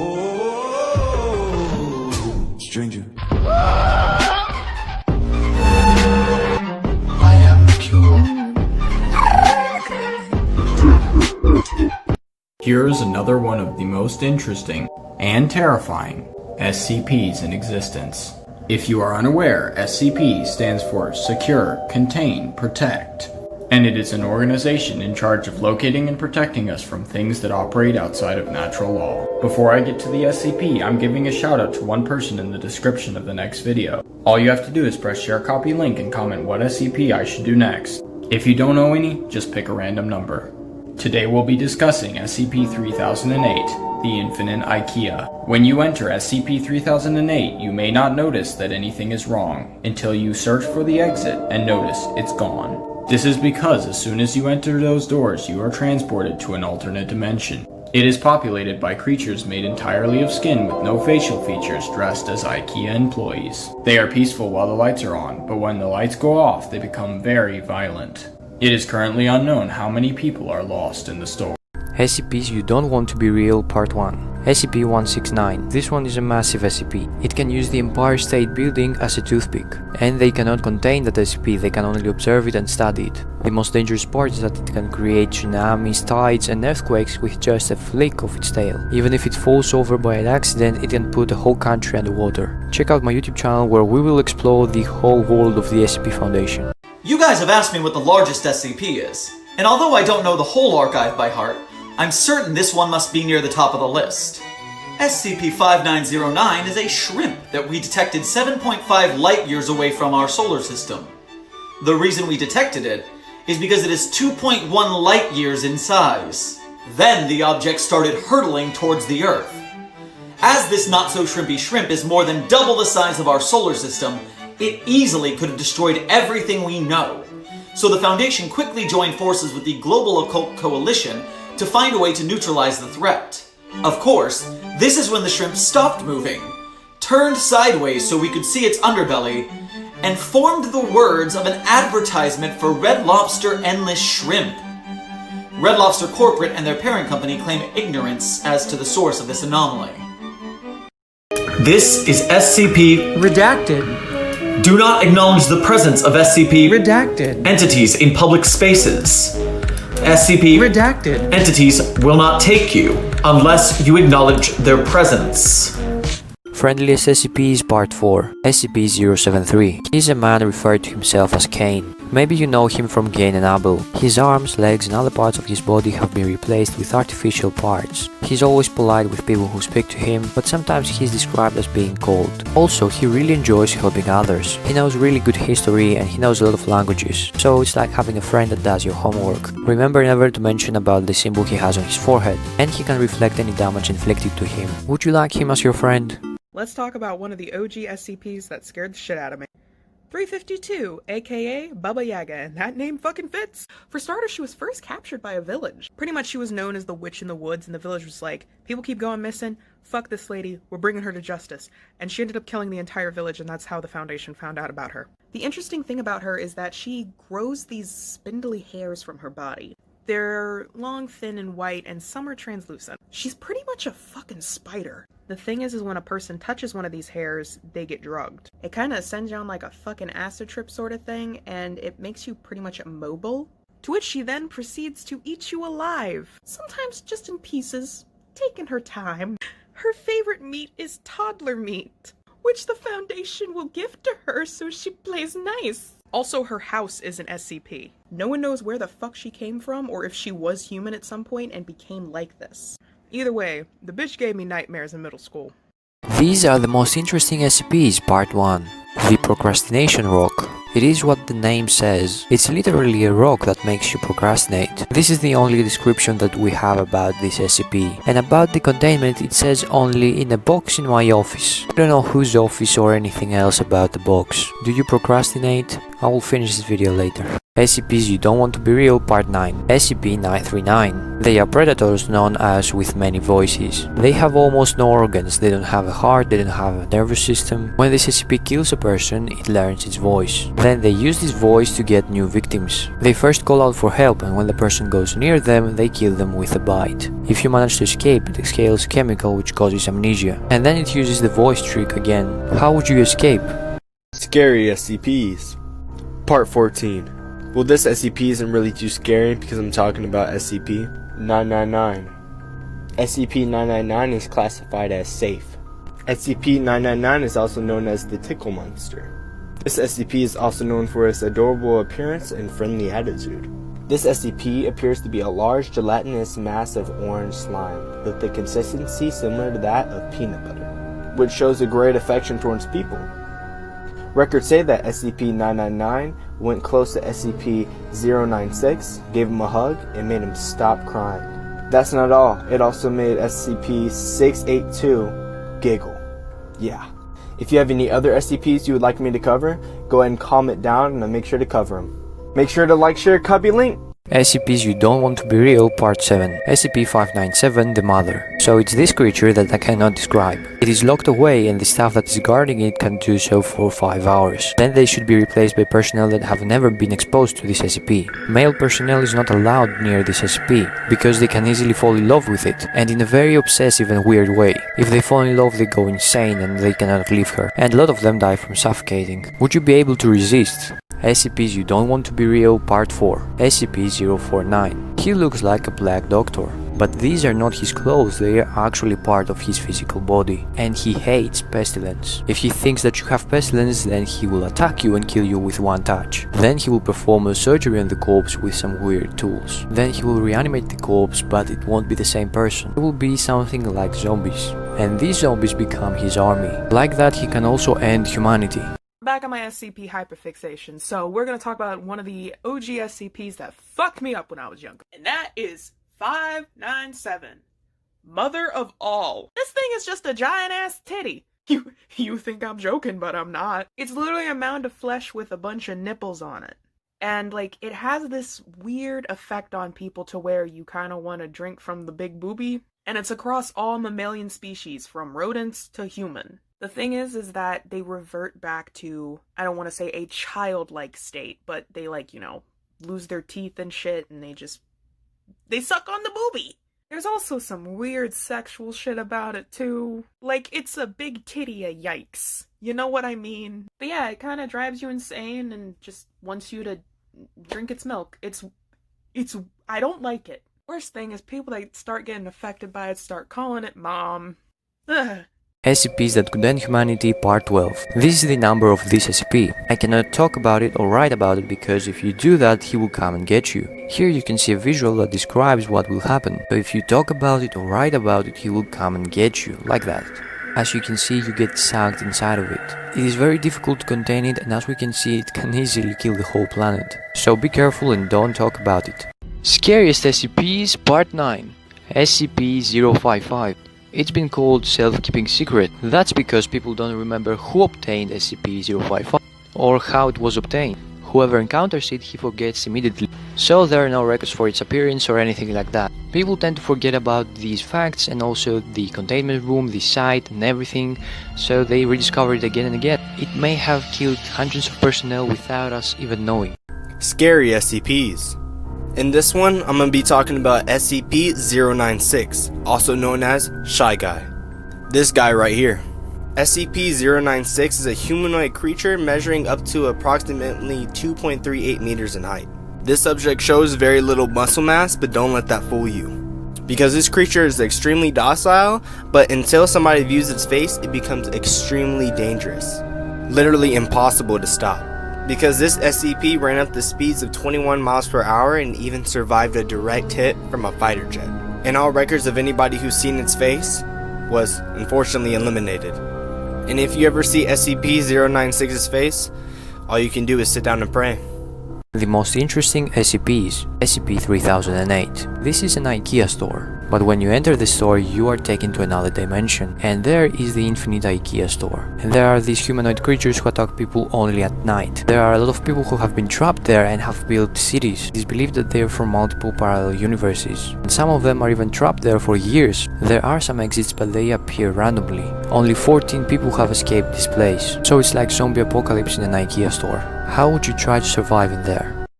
Oh, stranger. I am the cure. Here's another one of the most interesting and terrifying SCPs in existence. If you are unaware, SCP stands for Secure, Contain, Protect, and it is an organization in charge of locating and protecting us from things that operate outside of natural law. Before I get to the SCP, I'm giving a shout out to one person in the description of the next video. All you have to do is press share copy link and comment what SCP I should do next. If you don't know any, just pick a random number. Today we'll be discussing SCP-3008, the Infinite IKEA. When you enter SCP-3008, you may not notice that anything is wrong until you search for the exit and notice it's gone. This is because as soon as you enter those doors, you are transported to an alternate dimension. It is populated by creatures made entirely of skin with no facial features, dressed as IKEA employees. They are peaceful while the lights are on, but when the lights go off, they become very violent. It is currently unknown how many people are lost in the store. SCPs You Don't Want to Be Real Part 1. SCP-169. This one is a massive SCP. It can use the Empire State Building as a toothpick. And they cannot contain that SCP, they can only observe it and study it. The most dangerous part is that it can create tsunamis, tides and earthquakes with just a flick of its tail. Even if it falls over by an accident, it can put the whole country underwater. Check out my YouTube channel where we will explore the whole world of the SCP Foundation. You guys have asked me what the largest SCP is, and although I don't know the whole archive by heart, I'm certain this one must be near the top of the list. SCP-5909 is a shrimp that we detected 7.5 light years away from our solar system. The reason we detected it is because it is 2.1 light years in size. Then the object started hurtling towards the Earth. As this not-so-shrimpy shrimp is more than double the size of our solar system, it easily could have destroyed everything we know. So the Foundation quickly joined forces with the Global Occult Coalition to find a way to neutralize the threat. Of course, this is when the shrimp stopped moving, turned sideways so we could see its underbelly, and formed the words of an advertisement for Red Lobster Endless Shrimp. Red Lobster Corporate and their parent company claim ignorance as to the source of this anomaly. This is SCP Redacted. Do not acknowledge the presence of SCP Redacted. entities in public spaces. SCP Redacted. entities will not take you unless you acknowledge their presence. Friendliest SCPs Part 4. SCP-073. He is a man referred to himself as Cain. Maybe you know him from Cain and Abel. His arms, legs and other parts of his body have been replaced with artificial parts. He's always polite with people who speak to him, but sometimes he's described as being cold. Also, he really enjoys helping others. He knows really good history and he knows a lot of languages, so it's like having a friend that does your homework. Remember never to mention about the symbol he has on his forehead, and he can reflect any damage inflicted to him. Would you like him as your friend? Let's talk about one of the OG SCPs that scared the shit out of me. 352, aka Baba Yaga, and that name fucking fits. For starters, she was first captured by a village. Pretty much she was known as the witch in the woods, and the village was like, people keep going missing, fuck this lady, we're bringing her to justice. And she ended up killing the entire village, and that's how the Foundation found out about her. The interesting thing about her is that she grows these spindly hairs from her body. They're long, thin, and white, and some are translucent. She's pretty much a fucking spider. The thing is when a person touches one of these hairs, they get drugged. It kind of sends you on like a fucking acid trip sort of thing, and it makes you pretty much immobile. To which she then proceeds to eat you alive. Sometimes just in pieces, taking her time. Her favorite meat is toddler meat, which the Foundation will give to her so she plays nice. Also, her house is an SCP. No one knows where the fuck she came from or if she was human at some point and became like this. Either way, the bitch gave me nightmares in middle school. These are the most interesting SCPs Part 1. The Procrastination Rock. It is what the name says. It's literally a rock that makes you procrastinate. This is the only description that we have about this SCP. And about the containment, it says only in a box in my office. I don't know whose office or anything else about the box. Do you procrastinate? I will finish this video later. SCPs You Don't Want to Be Real Part 9. SCP-939. They are predators known as with many voices. They have almost no organs, they don't have a heart, they don't have a nervous system. When this SCP kills a person, it learns its voice. Then they use this voice to get new victims. They first call out for help, and when the person goes near them, they kill them with a bite. If you manage to escape, it exhales a chemical which causes amnesia. And then it uses the voice trick again. How would you escape? Scary SCPs. Part 14. Well, this SCP isn't really too scary because I'm talking about SCP-999. SCP-999 is classified as safe. SCP-999 is also known as the tickle monster. This SCP is also known for its adorable appearance and friendly attitude. This SCP appears to be a large gelatinous mass of orange slime with the consistency similar to that of peanut butter, which shows a great affection towards people. Records say that SCP-999 went close to SCP-096, gave him a hug, and made him stop crying. That's not all, it also made SCP-682 giggle. Yeah. If you have any other SCPs you would like me to cover, go ahead and comment down and I'll make sure to cover them. Make sure to like, share, copy, link. SCPs You Don't Want to Be Real Part 7. SCP-597 The Mother. So it's this creature that I cannot describe. It is locked away and the staff that is guarding it can do so for 5 hours. Then they should be replaced by personnel that have never been exposed to this SCP. Male personnel is not allowed near this SCP, because they can easily fall in love with it, and in a very obsessive and weird way. If they fall in love they go insane and they cannot leave her, and a lot of them die from suffocating. Would you be able to resist? SCPs You Don't Want to Be Real Part 4. SCP-049. He looks like a black doctor, but these are not his clothes, they are actually part of his physical body. And he hates pestilence. If he thinks that you have pestilence, then he will attack you and kill you with one touch. Then he will perform a surgery on the corpse with some weird tools. Then he will reanimate the corpse, but it won't be the same person. It will be something like zombies. And these zombies become his army. Like that, he can also end humanity. Back on my SCP hyperfixation, so we're gonna talk about one of the OG SCPs that fucked me up when I was younger. And that is 597. Mother of All. This thing is just a giant ass titty. You think I'm joking, but I'm not. It's literally a mound of flesh with a bunch of nipples on it. And like, it has this weird effect on people to where you kind of want to drink from the big boobie. And it's across all mammalian species, from rodents to human. The thing is that they revert back to, I don't want to say a childlike state, but they like, you know, lose their teeth and shit, and they suck on the boobie. There's also some weird sexual shit about it too. Like, it's a big titty, a yikes. You know what I mean? But yeah, it kind of drives you insane and just wants you to drink its milk. I don't like it. Worst thing is people that start getting affected by it start calling it mom. Ugh. SCPs That Could End Humanity Part 12. This is the number of this SCP. I cannot talk about it or write about it because if you do that, he will come and get you. Here you can see a visual that describes what will happen. So if you talk about it or write about it, he will come and get you, like that. As you can see, you get sucked inside of it. It is very difficult to contain it, and as we can see, it can easily kill the whole planet. So be careful and don't talk about it. Scariest SCPs Part 9. SCP-055. It's been called self-keeping secret. That's because people don't remember who obtained SCP-055 or how it was obtained. Whoever encounters it, he forgets immediately. So there are no records for its appearance or anything like that. People tend to forget about these facts and also the containment room, the site and everything, so they rediscover it again and again. It may have killed hundreds of personnel without us even knowing. Scary SCPs. In this one, I'm going to be talking about SCP-096, also known as Shy Guy. This guy right here. SCP-096 is a humanoid creature measuring up to approximately 2.38 meters in height. This subject shows very little muscle mass, but don't let that fool you. Because this creature is extremely docile, but until somebody views its face, it becomes extremely dangerous. Literally impossible to stop. Because this SCP ran up to speeds of 21 miles per hour and even survived a direct hit from a fighter jet. And all records of anybody who's seen its face was unfortunately eliminated. And if you ever see SCP-096's face, all you can do is sit down and pray. The most interesting SCPs, SCP-3008. This is an IKEA store. But when you enter the store, you are taken to another dimension, and there is the infinite IKEA store. And there are these humanoid creatures who attack people only at night. There are a lot of people who have been trapped there and have built cities. It is believed that they are from multiple parallel universes, and some of them are even trapped there for years. There are some exits, but they appear randomly. Only 14 people have escaped this place, so it's like zombie apocalypse in an IKEA store. How would you try to survive in there?